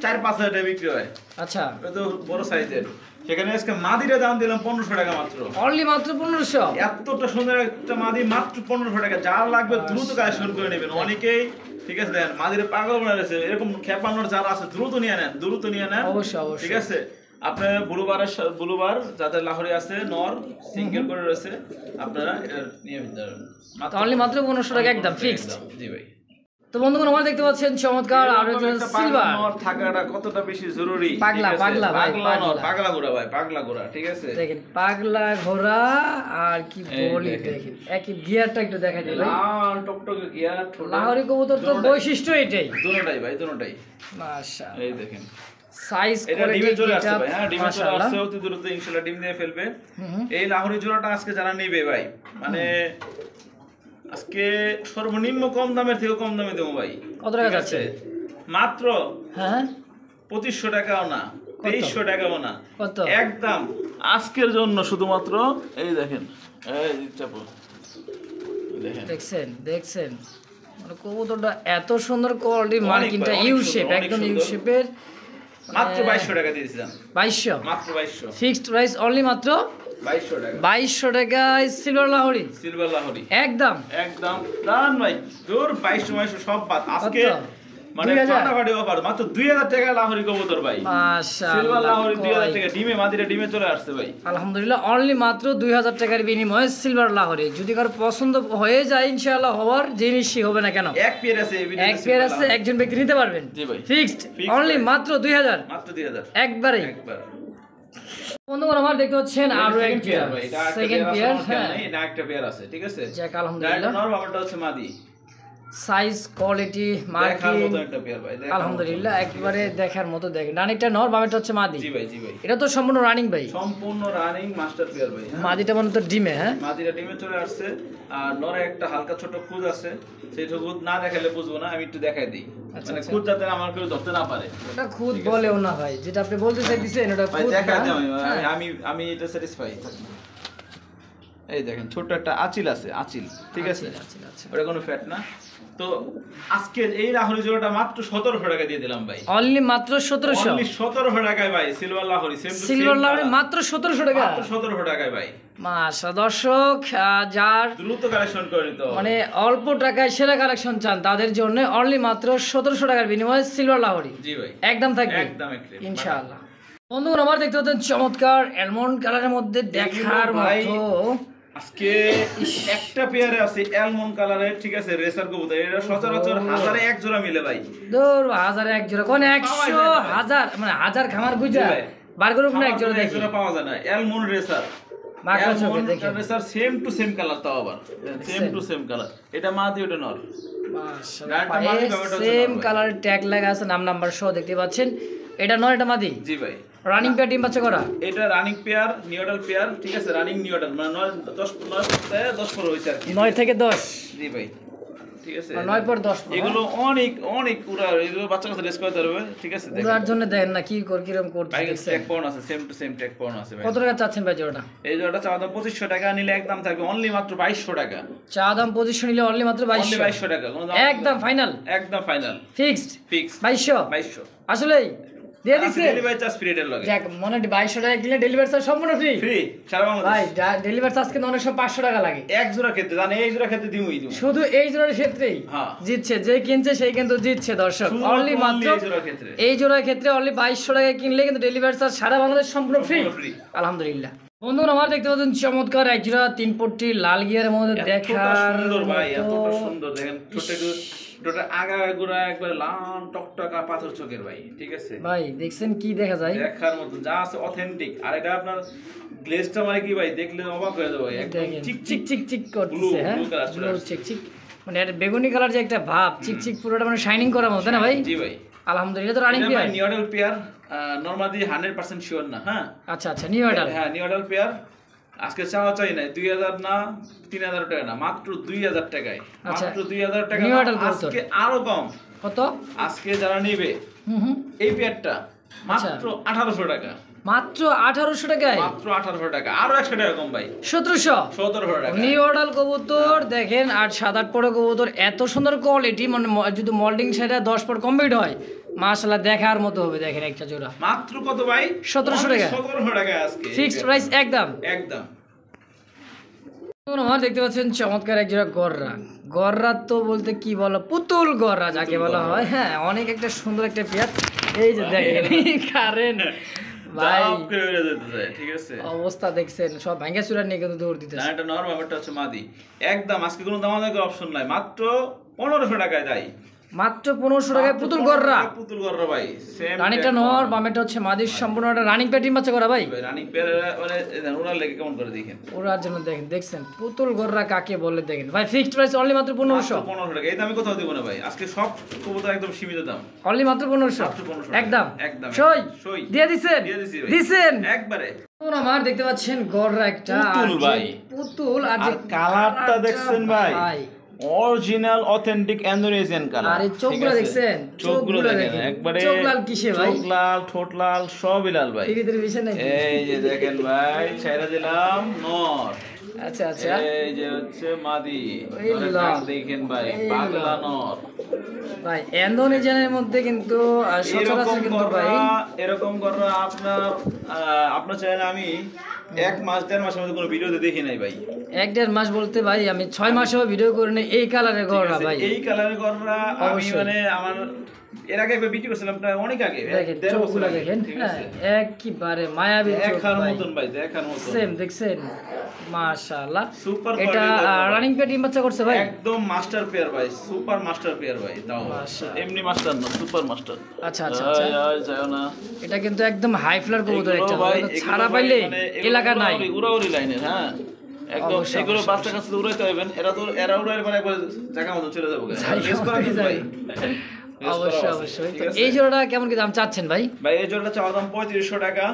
4-5 হাজার টাকা বিক্রি হয়। আচ্ছা এটা তো বড় সাইজের, সেখানে আজকে মাদিটা দাম দিলাম 1500 টাকা মাত্র, অনলি মাত্র 1500। এতটা সুন্দর একটা মাদি মাত্র 1500 টাকা। যার লাগবে দ্রুত কালেকশন করে নেবেন, অনেকেই ঠিক আছে দেখেন মাদিরে পাগল বানায় রয়েছে, এরকম খেপানোর যারা আছে দ্রুত নিয়ে নেন, অবশ্যই ঠিক আছে। আপনার ব্লুবার যাদের লাহোরি আছে নর সিঙ্গেল করে রয়েছে, আপনারা এটা নিয়ে নিতে পারবেন অনলি মাত্র 1500 টাকা একদম ফিক্সড। জি ভাই। তো বন্ধুগণ আমরা দেখতে পাচ্ছেন চমৎকার আর একটা সিলভার নর থাকাটা কতটা বেশি জরুরি, পাগলা ভাই, পাগলা ঘোড়া ভাই, পাগলা ঘোড়া, ঠিক আছে দেখেন পাগলা ঘোড়া। আর কি বলি দেখেন একই গিয়ারটা একটু দেখাই দিই ভাই, লাল টকটকে গিয়ার, লাহোরি কবুতর তো বৈশিষ্ট্য এটাই, দুটোটাই ভাই, দুটোটাই মাশাআল্লাহ। এই দেখেন সাইজ এটা ডিমে চলে আসছে ভাই, হ্যাঁ ডিমে চলে আসছে, অতি দ্রুত ইনশাআল্লাহ ডিম দিয়ে ফেলবে। এই লাহোরি জোড়াটা আজকে যারা নেবে ভাই, মানে আজকে সর্বনিম্ন কম দামের থেকে কম দামে দেবো ভাই। কত টাকা যাচ্ছে? মাত্র হ্যাঁ 2500 টাকাও না, 2300 টাকাও না, কত একদম আজকের জন্য শুধুমাত্র এই দেখেন, এই চাপো দেখেন দেখছেন মানে কবুতরটা এত সুন্দর কোয়ালিটি, মার্কিংটা অনেক ইউ সুন্দর, শেপ, অনেক একদম ইউ সুন্দর। শেপের। মাত্র 2200 টাকা দিয়েছিলাম, 2200 মাত্র 2200, ফিক্সড প্রাইস অনলি মাত্র 2200 টাকা। 2200 টাকায় সিলভার লাহোরি সিলভার লাহোরি একদম একদম দান ভাই, দূর 2200 সব বাদ। আজকে কত? মানে 2000? ফাটাফাটি অফার, মাত্র 2000 টাকা লাহোরি কবুতর ভাই। সিলভার লাহোরি 2000 টাকা, ডিমে মাদিরা ডিমে চলে আসছে ভাই। আলহামদুলিল্লাহ অনলি মাত্র 2000 টাকার বিনিময়ে সিলভার লাহোরি। যদি কারো পছন্দ হয়ে যায় ইনশাআল্লাহ হওয়ার জিনিসই হবে না কেন, এক পেয়ার আছে, এই ভিডিওতে এক পেয়ার silver আছে, লাহোরি। একজন ব্যক্তি নিতে পারবেন। জি ভাই, ফিক্সড Fixed অনলি price। মাত্র 2000 মাত্র 2000 একবারে। একবার। বন্ধুগণ আমার দেখতে পাচ্ছেন আরো এক Second pair ভাই, এটা একটা সেকেন্ড pair আছে, পেয়ার। আমার খেয়াল হ্যাঁ নেই, এটা একটা পেয়ার আছে, ঠিক আছে। যাক আলহামদুলিল্লাহ, নর বাবাটা হচ্ছে মাদি, সাইজ কোয়ালিটি দেখার মার্কিং মতো একটা পেয়ার ভাই, দেখার মতো। আলহামদুলিল্লাহ একবারে দেখার মতো। দেখেন ডানিটা নর, বামেটা হচ্ছে মাদি। জি ভাই, জি ভাই, এটা তো সম্পূর্ণ রানিং ভাই, সম্পূর্ণ রানিং মাস্টার পেয়ার ভাই। হ্যাঁ, মাদিটা মনে তো ডিমে। হ্যাঁ মাদিরা ডিমে চলে আসছে, আর নরে একটা হালকা ছোট খুদ আছে, সেই খুদ না দেখালে বুঝবো না, আমি একটু দেখাই দিই। আচ্ছা, মানে আচ্ছা। খুদ যাতে আমার কেউ ধরতে না পারে। ওটা খুদ বলেও না ভাই, যেটা আপনি বলতে চাইতেছেন ওটা ভাই খুদ দেখাই না। দিই হ্যাঁ। আমি এটা স্যাটিসফাই থাকি। এই দেখেন ছোট্ট একটা আচিল আছে, আচিল, ঠিক আছে, আচ্ছা। ওটা কোনো ফ্যাট না। তো আজকের এই লাহোরি জোড়াটা মাত্র 1700 টাকা দিয়ে দিলাম ভাই, অনলি মাত্র 1700। অনলি 1700 টাকায় ভাই, silver Lahori, same to silver Lahori মাত্র 1700 টাকা। মাত্র 1700 টাকায় ভাই। মাশাআল্লাহ দর্শক, যার দ্রুত কালেকশন করে নিতে হবে। মানে অল্প টাকায় সেরা কালেকশন চান তাদের জন্য অনলি মাত্র 1700 টাকার বিনিময়ে সিলভার লাহোরি জি ভাই, একদম থাকবে একদম একদম ইনশাআল্লাহ। বন্ধুগণ আমার দেখতে পাচ্ছেন চমৎকার অ্যালমন্ড কালারের মধ্যে দেখার ভাই, মতো আজকে একটা পেয়ারে আছে অ্যালমন্ড কালারের, ঠিক আছে, রেসার কবুতর। এটা সচরাচর হাজারে এক জোড়া মিলে ভাই, দূর হাজারে এক জোড়া, কোন 100 হাজার মানে হাজার খামার গুজা বার করে উপরে এক জোড়া দেখি, জোড়া পাওয়া যায় না। অ্যালমন্ড রেসার, বাঁকা চোখে দেখেন। Racer same to same colour, তাও আবার সেম টু সেম কালার। এটা মাদি, ওটা নর। সেম কালারের ট্যাগ লাগা আছে, নাম নাম্বার সহ দেখতে পাচ্ছেন। এটা নয়, এটা মাদি। জি ভাই, রানিং পেয়ার ডিম বাচ্চা করা, এটা রানিং পেয়ার, নিউডাল পেয়ার, ঠিক আছে, রানিং নিউডাল, মানে 10 পর হইছে আর কি। 9 থেকে 10, জি ভাই, ঠিক আছে, 9 পর 10 এগুলো অনেক অনেক পুরা, এগুলো বাচ্চা কাছে রেস করতে পারবে, ঠিক আছে। দেখেন পুরার জন্য দেখেন না কি কিরকম করতে ভাই, দেখছেন। ট্যাগ পাউন আছে, সেম টু সেম ট্যাগ পাউন আছে ভাই। কত টাকা চাচ্ছেন ভাই জোড়াটা? এই জোড়াটা চাওয়া দাম 2500 টাকা, নিলে একদম থাকবে অনলি মাত্র 2200 টাকা। চা দাম 2500 নিলে অনলি মাত্র অনলি 2200 2200 টাকা, কোনো দাম একদম ফাইনাল, একদম ফাইনাল, ফিক্সড ফিক্স 2200 2200। আসলেই দিয়ে দিচ্ছে। ডেলিভারি চার্জ ফ্রি এর লগে, যাক মনে 2200 টাকা কিনলে ডেলিভারি চার্জ সম্পূর্ণ ফ্রি। ফ্রি সারা ভাই বাংলাদেশ। ডেলিভারি চার্জ কিন্তু অনেক সময় 500 টাকা লাগে এক জোড়া ক্ষেত্রে জানেন, এই জোড়া ক্ষেত্রে দিমুই দিমু শুধু এই জোড়ার ক্ষেত্রেই হ্যাঁ। জিতছে, যে কিনছে সেই কিন্তু জিতছে দর্শক। শুধুমাত্র অনলি মাত্র এই জোড়ার ক্ষেত্রে। এই জোড়ার ক্ষেত্রে অনলি 2200 টাকা কিনলে কিন্তু ডেলিভারি চার্জ সারা বাংলাদেশ সম্পূর্ণ ফ্রি। সম্পূর্ণ free। আলহামদুলিল্লাহ। বন্ধুরা আমার দেখতে পাচ্ছেন চমৎকার এক জোড়া 3 পট্টি লাল গিয়ারের মধ্যে এতটা দেখার সুন্দর ভাই, মতো। এতটা সুন্দর। দেখেন ছোটটা আগাগোড়া একবারে লাল টকটকা পাথর চোখের ভাই, ঠিক আছে ভাই দেখছেন কি দেখা যায়, দেখার মতো যা আছে অথেন্টিক। আর এটা আপনার গ্লেজটা মানে কি ভাই, দেখলে অবাক হয়ে যাবে, একদম দেখেন চিক চিক চিক চিক করতেছে। blue, হ্যাঁ blue color চলে ব্লু আসছে। চিক চিক মানে একটা বেগুনি কালার যে একটা ভাব, চিক চিক পুরোটা মানে শাইনিং করার মতো না ভাই। জি ভাই, আলহামদুলিল্লাহ। তো রানিং এটা পেয়ার, ভাই নিউডাল পেয়ার, নরমালি 100% শিওর না। হ্যাঁ আচ্ছা আচ্ছা নিউ অর্ডার। হ্যাঁ, নিউডাল পেয়ার। আজকে চাওয়া চাই নাই 2000 না 3000 টাকা না, মাত্র 2000 টাকায়, আচ্ছা। মাত্র 2000 টাকা। New model কবুতর। আজকে আরো কম, কত? আজকে যারা নেবে হুম এই পেয়ারটা মাত্র 1800 টাকা, মাত্র 1800 টাকায়, মাত্র 1800 টাকা, আরো 100 টাকা কম ভাই, 1700। 1700 টাকা। নিউ অর্ডার কবুতর দেখেন, আর 7-8 পরে কবুতর এত সুন্দর কোয়ালিটি, মানে যদি মোল্ডিং সেটা 10 পর কমপ্লিট হয় মাশাআল্লাহ দেখার মতো হবে। দেখেন একটা জোড়া মাত্র কত ভাই? 1700 টাকা, 1700 টাকা আজকে ফিক্সড প্রাইস একদম একদম। আমার দেখতে পাচ্ছেন চমৎকার এক জোড়া গররা। গররা তো বলতে কি বলো, পুতুল গররা যাকে বলা হয়। হ্যাঁ অনেক একটা সুন্দর একটা পেয়ার। এই যে দেখেন কারেন্ট ভাই, দাম করে বেড়ে যেতেছে, ঠিক আছে। অবস্থা দেখছেন, সব ভাঙ্গা চূড়া নিয়ে কিন্তু দৌড় দিতেছে। না এটা নরমাল, এটা হচ্ছে মাদি একদম। আজকে কোনো দামাদামি অপশন নাই, মাত্র 1500 টাকায় দেয়, মাত্র 1500 টাকায় পুতুল গররা। পুতুল গররা ভাই, সেম রানিংটা নর, বামেটা হচ্ছে মাদির, সম্পূর্ণ একটা রানিং প্যাটিং বাচ্চা করা ভাই। রানিং পেয়ার, মানে ওনার লেগে কেমন করে দেখেন, ওরার জন্য দেখেন, দেখছেন পুতুল গররা কাকে বলে দেখেন ভাই। ফিক্সড প্রাইস অনলি মাত্র 1500, 1500 টাকা। এই দামে কোথাও দিব না ভাই, আজকে সব কবুতর একদম সীমিত দাম, অনলি মাত্র 1500 মাত্র 1500 একদম একদম সই সই দিয়ে দিছেন, দিয়ে দিছি ভাই, দিছেন একবারে। এখন আমার দেখতে পাচ্ছেন গররা একটা পুতুল ভাই, পুতুল, আর আর কালারটা দেখছেন ভাই, অরিজিনাল অথেন্টিক ইন্দোনেশিয়ান কালার। আর এই চোখগুলো দেখছেন, চোখগুলো দেখেন একবারে, চোখ লাল কিসে ভাই, চোখ লাল, ঠোঁট লাল, সবই লাল ভাই। ধীরে ধীরে বিষয় নাকি। এই যে দেখেন ভাই, ছেড়ে দিলাম নর, আচ্ছা আচ্ছা এই যে হচ্ছে মাদি ওই নরের লা। ডাক দেখেন ভাই এই পাগলা লা। নর ভাই ইন্দোনেশিয়ানের মধ্যে কিন্তু সচরাচর কিন্তু ভাই এরকম গররা আপনার চ্যানেলে আমি 1 মাস 1.5 মাসের মধ্যে কোনো ভিডিওতে দেখি নাই ভাই 1-1.5 মাস বলতে ভাই আমি 6 মাসেও ভিডিও করে নেই এই কালারের ঠিক গররা আছে? ভাই। এই কালারের গররা আমি অবশ্যই। মানে আমার এর আগে একবার বিক্রি করছিলাম প্রায় অনেক আগে দেখেন 1.5 বছর চোখগুলো আগে, দেখেন, ঠিক হ্যাঁ আছে? একেবারে মায়াবী চোখ দেখার ভাই। মতন ভাই দেখার মতন সেম দেখছেন মাশাআল্লাহ। সুপার এটা রানিং পেয়ার ডিম বাচ্চা করছে ভাই। একদম মাস্টার পেয়ার ভাই সুপার মাস্টার পেয়ার ভাই তাও মাশাআল্লাহ। এমনি মাস্টার না সুপার মাস্টার আচ্ছা আচ্ছা আচ্ছা যাও না এটা কিন্তু একদম হাই ফ্লার কবুতর এগুলো একটা ভাই, এটা এগুলো ছাড়া ভাই পাইলে মানে এগুলো এলাকা নাই। উড়াউড়ি লাইনের হ্যাঁ একদম অবশ্যই, এগুলো অবশ্যই, বাচ্চা কাছে উড়াইতে হইবেন এরা উড়াইলে মানে একবার জায়গা মতো চলে যাবো জায়গা রেস করা মতোই কিন্তু ভাই যাবে। রেস করা অবশ্যই আছে, অবশ্যই ঠিক তো আছে? এই জোড়াটা কেমন কি দাম চাচ্ছেন ভাই? ভাই এই জোড়াটা চাওয়ার দাম 3500 টাকা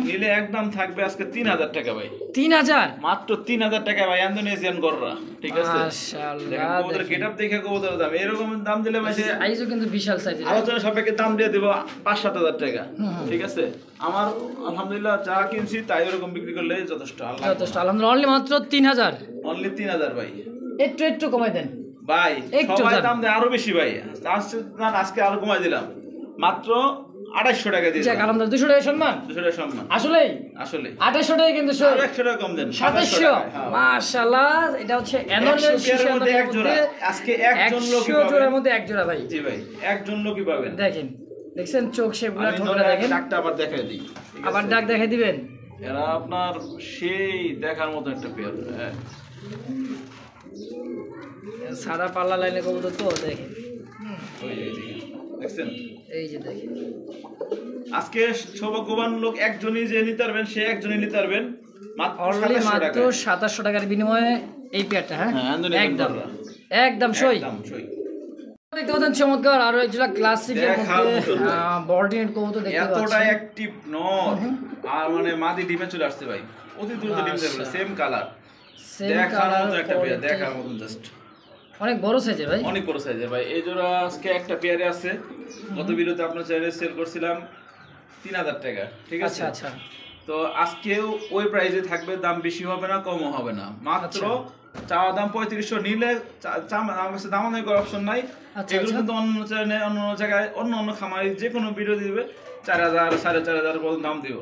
নিলে একদম থাকবে আজকে 3000 টাকা ভাই 3000 মাত্র 3000 টাকা ভাই ইন্দোনেশিয়ান গররা ঠিক আছে মাশাআল্লাহ দেখেন কবুতর গেটআপ দেখে কবুতর দাম এরকম দাম দিলে ভাই সে সাইজও কিন্তু বিশাল সাইজের। আলোচনা সাপেক্ষে দাম দিয়ে দেবো 5-7 হাজার টাকা ঠিক আছে আমার আলহামদুলিল্লাহ যা কিনছি তাই ওরকম বিক্রি করলে যথেষ্ট যথেষ্ট আলহামদুলিল্লাহ অনলি মাত্র 3000 অনলি 3000 ভাই একটু কমাই দেন। ভাই একটু সবাই দাম। দাম দেয় আরো বেশি ভাই আজকে আরো কমাই দিলাম মাত্র 2800 টাকা দিয়ে যাক আলহামদুলিল্লাহ 200 টাকা সম্মান 200 টাকা সম্মান আসলেই আসলে 2800 টাকা কিন্তু আর 100 টাকা কম দেন 2700 হ্যাঁ। মাশাআল্লাহ এটা হচ্ছে এনর্জি 100 পেয়ারের মধ্যে এক জোড়া আজকে একজন লোকই 100 জোড়ার পাবেন মধ্যে এক জোড়া ভাই। জি ভাই একজন লোকই পাবেন দেখেন দেখছেন চোখ শেপগুলো আমি ঠোঁটটা ধরে দেখেন ডাকটা আবার দেখাই দিই ঠিক আবার আছে? ডাক দেখাই দিবেন। এরা আপনার সেই দেখার মতো একটা পেয়ার হ্যাঁ সাদা পাল্লা লাইনে কবুতর তো দেখেন ওই যে, দেখছেন এই যে দেখেন আজকে সৌভাগ্যবান লোক একজনই যে নিতে পারবেন সে একজনই নিতে পারবেন মাত্র অলরেডি 2700 মাত্র টাকায়। 2700 টাকার বিনিময়ে এই পেয়ারটা হ্যাঁ হ্যাঁ, ইন্দোনেশিয়ান একদম গররা। একদম সই একদম সই। দেখতে পাচ্ছেন চমৎকার আরো একজোড়া ক্লাসিকের দেখার মধ্যে মতন ভাই। বলটিনেট কবুতর দেখতে এতটা পাচ্ছেন অ্যাক্টিভ নর আর মানে মাদি ডিমে চলে আসছে ভাই অতি দ্রুত ডিম দেবে আচ্ছা। সেম কালার সেম দেখার কালার মতো একটা পেয়ার দেখার মতন জাস্ট অনেক বড় সাইজের ভাই। অনেক বড় সাইজের ভাই এই জোড়া আজকে একটা পেয়ারে আছে গত ভিডিওতে আপনার চ্যানেলে সেল করছিলাম 3000 টাকা ঠিক আছে আচ্ছা আচ্ছা তো আজকেও ওই প্রাইসে থাকবে দাম বেশি হবে না কমও হবে না মাত্র আচ্ছা। চাওয়া দাম 3500 নিলে আমার কাছে দামাদামি করার অপশন নাই আচ্ছা, এগুলো আচ্ছা। কিন্তু অন্য চ্যানেলে অন্য জায়গায় অন্য খামারি যে কোনো ভিডিও দিবে 4000 4500 পর্যন্ত দাম দিব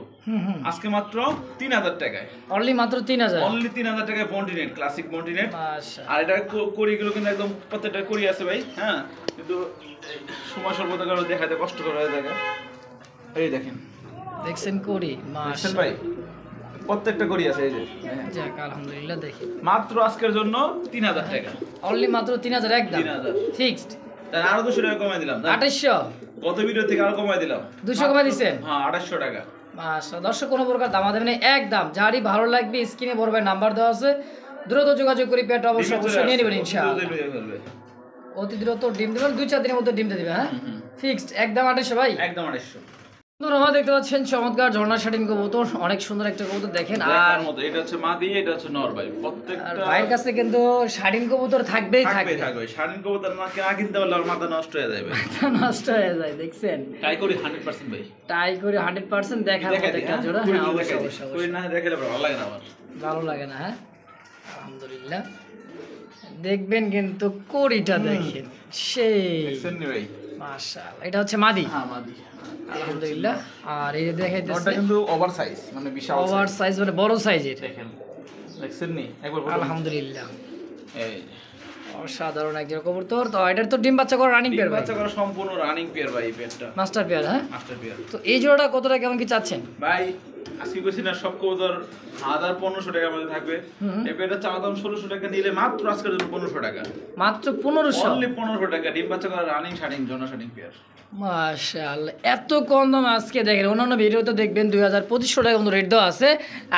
আজকে মাত্র 3000 টাকায় অনলি মাত্র 3000 অনলি 3000 টাকায় মন্টিনেট ক্লাসিক মন্টিনেট মাশা আর এটা কড়িগুলো কিন্তু একদম প্রত্যেকটা কড়ি আছে ভাই হ্যাঁ কিন্তু সময় স্বল্পতার কারণে দেখাতে কষ্ট করে হয়ে থাকে এই দেখেন দেখছেন করি দেখছেন মাশা ভাই প্রত্যেকটা কড়ি আছে এই যে দেখেন। যাক আলহামদুলিল্লাহ দেখি মাত্র আজকের জন্য 3000 টাকা অনলি মাত্র 3000 একদম 3000 ফিক্সড তাই আরো 200 টাকা কমাই দিলাম না? 2800 গত ভিডিও থেকে আরো কমাই দিলাম 200 কমাই দিছেন? হ্যাঁ 2800 টাকা মাশা দর্শক কোনো প্রকার দামা দেবেন না একদম যারই ভালো লাগবে স্ক্রিনে বড় ভাই নাম্বার দেওয়া আছে দ্রুত যোগাযোগ করে পেয়ারটা অবশ্যই অবশ্যই নিয়ে নেবেন ইনশাআল্লাহ অতি দ্রুত ডিম দেবেন 2-4 দিনের মধ্যে ডিম দিয়ে দিবে হ্যাঁ ফিক্সড একদম 2800 ভাই একদম 2800 বন্ধুরা দেখতে পাচ্ছেন চমৎকার ঝর্ণা শাটিন কবুতর অনেক সুন্দর একটা কবুতর দেখেন আর দেখার মতো এটা হচ্ছে মাদি এটা হচ্ছে নর ভাই আর প্রত্যেকটা ভাইয়ের কাছে কিন্তু শাটিন কবুতর থাকবেই থাকবে থাকবে থাকবে স্বাধীন কবুতর না কিনতে পারলে আমার মাথা নষ্ট হয়ে যাবে নষ্ট হয়ে যায় দেখছেন ট্রাই করি 100% ভাই ট্রাই করে 100% দেখার দেখাই মতো দিই, একটা হ্যাঁ? জোড়া করি হ্যাঁ দিলে অবশ্যই দেখাই দিই। অবশ্যই করি অবশ্যই। না দেখালে ভালো লাগে না আমার ভালো লাগে না হ্যাঁ আলহামদুলিল্লাহ দেখবেন কিন্তু কড়িটা দেখেন সেই দেখছেন নি ভাই মাশাআল্লাহ এটা হচ্ছে মাদি হ্যাঁ মাদি আলহামদুলিল্লাহ আর এই যে নরটা দেখাইতেছে কিন্তু ওভার সাইজ মানে বিশাল ওভার সাইজ মানে বড় সাইজের দেখেন দেখছেন নি একবার বলুন। আলহামদুলিল্লাহ এই অসাধারণ একজন কবুতর তো এটার তো ডিম বাচ্চা করে রানিং পেয়ার ভাই বাচ্চা করা সম্পূর্ণ রানিং পেয়ার ভাই এই পেয়ারটা মাস্টার পেয়ার হ্যাঁ মাস্টার পেয়ার তো এই জোড়াটা কতটা কেমন কি চাচ্ছেন ভাই আজকে কইছি না সব কবুতর 1500 টাকার মধ্যে থাকবে এই পেয়ারটা চাওয়া দাম 1600 টাকা নিলে মাত্র আজকের জন্য 1500 টাকা মাত্র 1500 অনলি 1500 টাকা ডিম বাচ্চা করা রানিং শাটিং জনা শাটিং পেয়ার মাশাআল্লাহ এত কম দাম আজকে দেখেন অন্যান্য ভিডিওতে দেখবেন 2500 টাকা মতো রেট দেওয়া আছে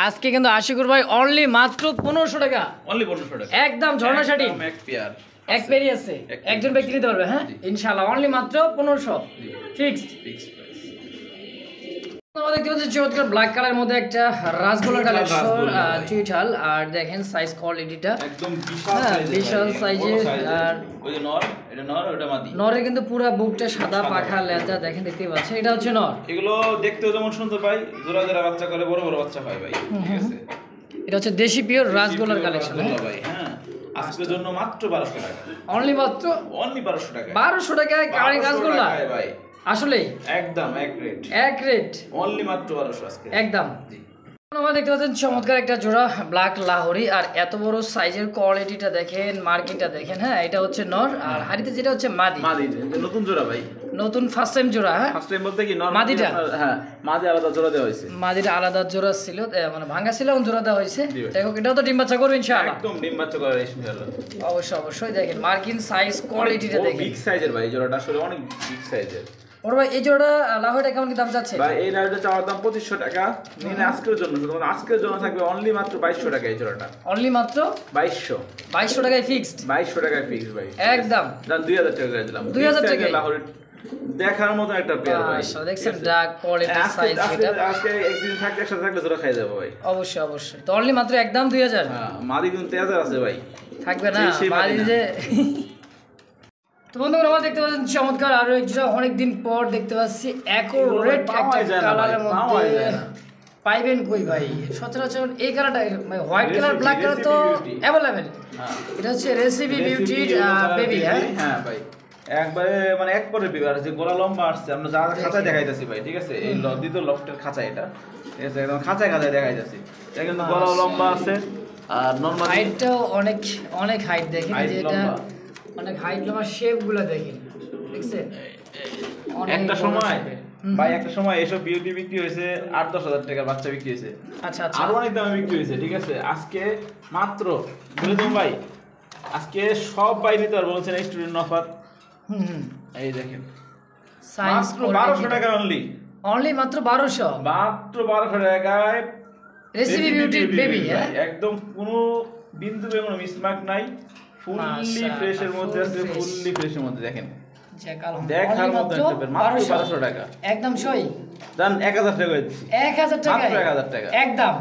আজকে কিন্তু আশিকুর ভাই অনলি মাত্র 1500 টাকা অনলি 1500 টাকা একদম ঝর্ণা শাটি একদম এক পেয়ার এক পেরি আছে এক একজন ব্যক্তি নিতে পারবে হ্যাঁ ইনশাআল্লাহ অনলি মাত্র 1500 ফিক্সড ফিক্স প্রাইস আমরা দেখতে পাচ্ছি চমৎকার ব্ল্যাক কালারের মধ্যে একটা রাসগোল্লা কালেকশন রাসগোল্লা ভাই। চুইঠাল আর দেখেন সাইজ কোয়ালিটিটা একদম বিশাল হ্যাঁ, size বিশাল ভাই, size বড় এর size আর ওই যে নর এটা নর ওটা মাদি নরে কিন্তু পুরো বুকটা সাদা পাখা লেজা দেখেন দেখতেই পাচ্ছেন এটা হচ্ছে নর এগুলো দেখতেও যেমন সুন্দর ভাই জোড়া জোড়া বাচ্চা করে বড় বড় বাচ্চা হয় ভাই ঠিক আছে এটা হচ্ছে দেশি পিওর রাসগোল্লার কালেকশন ভাই। হ্যাঁ, আজকের জন্য মাত্র 1200 টাকা, অনলি মাত্র 1200 টাকা, 1200 টাকায় কারি রাসগোল্লা ভাই। আসলে একদম এক রেট, অনলি মাত্র 1200 আজকে একদম। জি। আমরা দেখতে পাচ্ছেন চমৎকার একটা জোড়া ব্ল্যাক লাহোরি, আর এত বড় সাইজের কোয়ালিটিটা দেখেন, মার্কিংটা দেখেন। হ্যাঁ, এটা হচ্ছে নর, আর হাড়িতে যেটা হচ্ছে মাদি। নতুন জোড়া ভাই, নতুন ফার্স্ট টাইম জোড়া। হ্যাঁ, ফার্স্ট টাইম বলতে কি নর মাদিটা? হ্যাঁ, মাদি আলাদা জোড়া দেওয়া হয়েছে। মাদিটা আলাদা জোড়া ছিল, মানে ভাঙা ছিল, জোড়া দেওয়া হয়েছে। যাই হোক, এটাও তো ডিম বাচ্চা করবে ইনশাআল্লাহ। একদম ডিম বাচ্চা করে ইনশাআল্লাহ। অবশ্যই দেখেন মার্কিং সাইজ কোয়ালিটিটা দেখেন, বিগ সাইজের ভাই জোড়াটা, আসলে অনেক বিগ সাইজের। ওর ভাই এই জোড়া লাহোরিটা কেমন কি দাম যাচ্ছে ভাই? এই লাহোরিটা চাওয়ার দাম 2500 টাকা, নিলে আজকের জন্য, শুধু আজকের জন্য থাকবে অনলি মাত্র 2200 টাকা এই জোড়াটা। অনলি মাত্র 2200 টাকায় ফিক্সড। 2200 টাকায় ফিক্স ভাই, একদম। দাম 2000 টাকা করে দিলাম। 2000 টাকায় লাহোরি দেখার মতো একটা পেয়ার ভাই। আচ্ছা, দেখছেন ডাক কোয়ালিটি সাইজ এটা। আজকে একদিন থাকলে একসাথে থাকলে জোড়া খাই যাবো ভাই। অবশ্যই। তো অনলি মাত্র একদম 2000। হ্যাঁ, মাদি কিন্তু 3000 আছে ভাই, থাকবে না মাদি যে। তো বন্ধুরা, আমরা দেখতে পাচ্ছেন চমৎকার আরো একটা অনেকদিন পর দেখতে পাচ্ছি অ্যাকোরেট একটা কালারের মধ্যে। পাইবেন কই ভাই? সচরাচর এই কালারটা, হোয়াইট কালার ব্ল্যাক কালার তো অ্যাভেলেবেল। এটা হচ্ছে রেসিপি বিউটি বেবি। হ্যাঁ ভাই, একবারে মানে এক পরে বিবার যে গোলা লম্বা আসছে, আমরা যা খাঁচায় দেখাইতেছি ভাই, ঠিক আছে? এই দ্বিতীয় লফটের খাঁচা, এটা ঠিক আছে, একদম খাঁচায় দেখাইতেছি। এটা কিন্তু গলা লম্বা আছে, আর নরমাল হাইটটাও অনেক হাইট দেখেন, যে এটা অনেক হাইট লম্বা, শেপগুলো দেখেন, দেখছেন? একটা সময় এসব বিউটি বিক্রি হয়েছে 8-10 হাজার টাকার বাচ্চা বিক্রি হয়েছে। আচ্ছা, আরো অনেক দামে বিক্রি হয়েছে, ঠিক আছে? আজকে মাত্র বলে দিন ভাই, আজকে সব ভাই নিতে পারবো, বলছেন স্টুডেন্ট অফার। এই দেখেন মাত্র 1200 টাকা অনলি মাত্র 1200 টাকায় রেসিপি বিউটি বেবি। একদম কোনো বিন্দু কোনো মিসমার্ক নাই, ফুললি ফ্রেশের মধ্যে আছে, ফুললি ফ্রেশের মধ্যে দেখেন, দেখার মতো একটা পেয়ার, মাত্র 1200 টাকা একদম। সই দেন 1000 টাকা করে দিচ্ছি, 1000 টাকা, মাত্র 1000 টাকা একদম।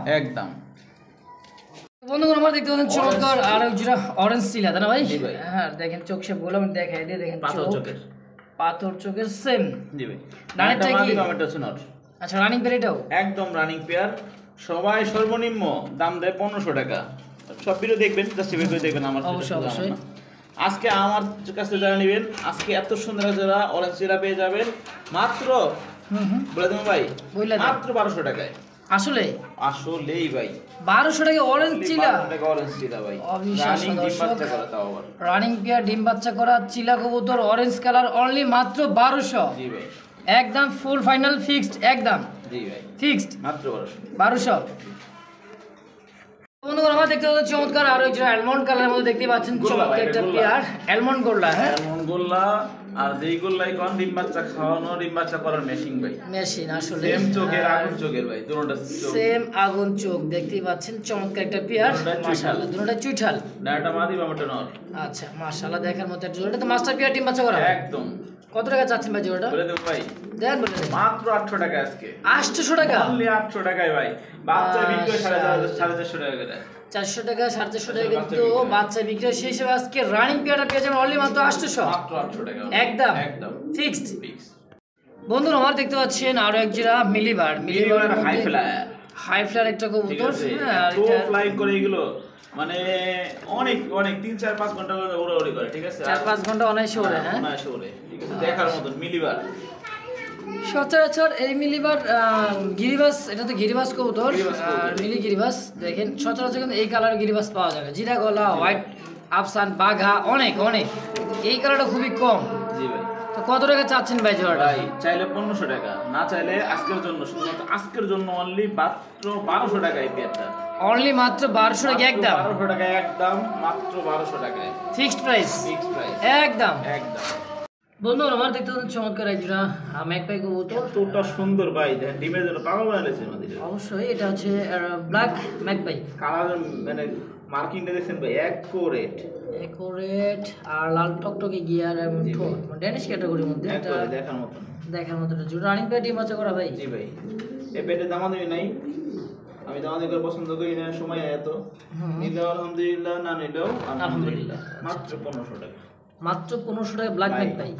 বন্ধুরা, আমরা দেখতে পাচ্ছেন চমৎকার আর এক জোড়া অরেঞ্জ সিলা, তাই না ভাই? হ্যাঁ, দেখেন চোখ শেপ গুলো আমি দেখাই দিয়ে, দেখেন পাথর চোখের সেম। জি ভাই, রানিংটা কি? আমারটা হচ্ছে নট। আচ্ছা, রানিং পেয়ার এটাও একদম রানিং পেয়ার। সবাই সর্বনিম্ন দাম দেয় 1500 টাকা। সব ভিডিও দেখবেন, জাস্ট ভিডিও দেখবেন আমার। অবশ্যই। আজকে আমার কাছে যারা নেবেন, আজকে এত সুন্দর যারা অরেঞ্জ সিলা পেয়ে যাবেন মাত্র বলে দেবো ভাই, মাত্র 1200 টাকায়। আসলেই ভাই 1200 টাকা অরেঞ্জ চিলা, ভাই। রানিং পেয়ার ডিম বাচ্চা করা চিলা কবুতর অরেঞ্জ কালার, অনলি মাত্র 1200। জি ভাই, একদম ফুল ফাইনাল ফিক্সড, একদম। জি ভাই, ফিক্সড মাত্র 1200। বন্ধুরা, আমরা দেখতে পাচ্ছি চমৎকার আরো একটা অ্যালমন্ড কালারের মধ্যে দেখতে পাচ্ছেন চমৎকার একটা পেয়ার অ্যালমন্ড গোল্লা। হ্যাঁ, অ্যালমন্ড গোল্লা, আর যেই গোল্লাই কোন ডিম বাচ্চা খাওয়ানো, ডিম বাচ্চা করার মেশিন ভাই, মেশিন আসলে সেম চোখের আগুন চোখের ভাই, দুটোটা সেম আগুন চোখ দেখতেই পাচ্ছেন, চমৎকার একটা পেয়ার। মাশাআল্লাহ, দুটোটা চুইঠাল, ডাটা মাদি বামটা নর। আচ্ছা, মাশাআল্লাহ, দেখার মতো একটা জোড়া। তো মাস্টার পেয়ার ডিম বাচ্চা করা একদম। কত টাকা চাচ্ছেন ভাই জোড়াটা? বলে দেব ভাই, দেন বলে দেন। মাত্র 800 টাকা আজকে। 800 টাকা অনলি 800 টাকায় ভাই। বাচ্চা বিক্রি 450 টাকা করে। 400 টাকা 450 টাকা কিন্তু বাচ্চা বিক্রি, সেই হিসেবে আজকে রানিং পেয়ারটা পেয়ে যাবেন অনলি মাত্র 800। মাত্র 800 টাকা একদম ফিক্সড। বন্ধুরা, আমার দেখতে পাচ্ছেন আরো এক জোড়া মিলিবার হাই ফ্লায়ার একটা কবুতর। হ্যাঁ, তো ফ্লাইং করে এগুলো মানে অনেক 3-4-5 ঘন্টা উড়াউড়ি করে, ঠিক আছে? 4-5 ঘন্টা অনায়াসে ওড়ে। হ্যাঁ, অনায়াসে ওড়ে, ঠিক আছে? দেখার মতো মিলিবার। সচরাচর এই মিলিবার গিরিবাস, এটা তো গিরিবাস কবুতর, আর মিলি গিরিবাস দেখেন সচরাচর কিন্তু এই কালারের গিরিবাস পাওয়া যায় না। জিরা গলা, হোয়াইট আফসান, বাঘা, অনেক এই কালারটা খুবই কম। জি ভাই, তো কত টাকা চাচ্ছেন ভাই জোড়াটা? ভাই চাইলে 1500 টাকা, না চাইলে আজকের জন্য, শুধুমাত্র আজকের জন্য অনলি মাত্র 1200 টাকা এই পেয়ারটা। অনলি মাত্র 1200 টাকা একদম। 1200 টাকা একদম, মাত্র 1200 টাকায় ফিক্সড প্রাইস একদম। বন্ধুরা, আমার দেখতে পাচ্ছেন চমৎকার এক জোড়া ম্যাকপাই কবুতর, তোটা সুন্দর ভাই, দেখেন ডিমের জন্য পাগল বানাইছে আমাদের। অবশ্যই এটা হচ্ছে ব্ল্যাক ম্যাকপাই, কালার মানে মার্কিংটা দেখছেন ভাই, অ্যাকোরেট আর লাল টকটকে গিয়ার এবং ঠোঁট, মানে ড্যানিশ ক্যাটাগরির মধ্যে এটা দেখার মতো জোড়া। রানিং পেয়ার ডিম বাচ্চা করা ভাই? জি ভাই, এই পেটে দামাদামি নাই, আমি দামাদামি করে পছন্দ করি না, সময় এত নিলেও আলহামদুলিল্লাহ, না নিলেও আলহামদুলিল্লাহ। মাত্র 1500 টাকা, মাত্র 1500 টাকা ব্ল্যাক ম্যাকপাই।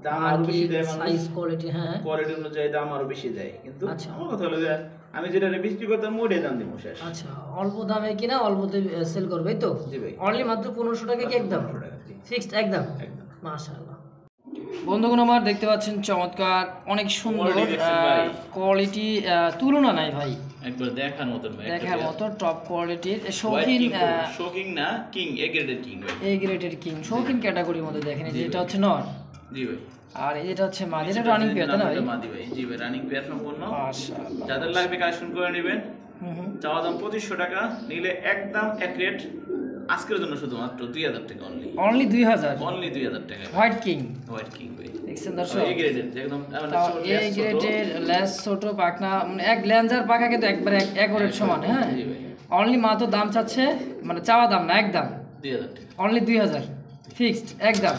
দাম আরো বেশি দেয় মানুষ, সাইজ কোয়ালিটি, হ্যাঁ কোয়ালিটি অনুযায়ী দাম আরো বেশি দেয়, কিন্তু আমার কথা হলো যে আমি যেটা বিক্রি করতাম ওটাই দাম দিব শেষ। আচ্ছা, অল্প দামে কিনা অল্পতে সেল করবে এই তো? জি ভাই। অনলি মাত্র 1500 টাকা কি একদম? 1500 টাকা, জি। ফিক্সড একদম? একদম। মাশাআল্লাহ। বন্ধুগণ আমার দেখতে পাচ্ছেন চমৎকার অনেক সুন্দর Quality দেখছেন ভাই? কোয়ালিটি, তুলনা নাই ভাই, একবার দেখার মতন ভাই। দেখার মতো টপ কোয়ালিটির White শৌখিন, king, শৌখিন না কিং, এ গ্রেডের কিং ভাই। এ গ্রেডের কিং, শৌখিন ক্যাটাগরির মধ্যে দেখেন এই যে এটা হচ্ছে নর জি ভাই। আর এটা হচ্ছে মাদি, এটা রানিং পেয়ার তাই না ভাই? মাদি ভাই, জি ভাই, রানিং পেয়ার সম্পূর্ণ। মাশাআল্লাহ। যাদের লাগবে কালেকশন করে নেবেন। হুম। চাওয়া দাম 2500 টাকা, নিলে একদম এক রেট আজকের জন্য শুধুমাত্র 2000 টাকা অনলি। অনলি 2000? অনলি 2000 টাকা। হোয়াইট কিং, হোয়াইট কিং ভাই। দেখছেন দর্শক? এ গ্রেডের একদম তাও এ গ্রেডের লেস ছোট পাখনা, মানে এক লেন্সার পাখা কিন্তু একবারে এক ওরের সমান। হ্যাঁ, জি ভাই। অনলি মাত্র দাম চাচ্ছে, মানে চাওয়া দাম না একদম 2000 টাকা। অনলি 2000 ফিক্সড একদম।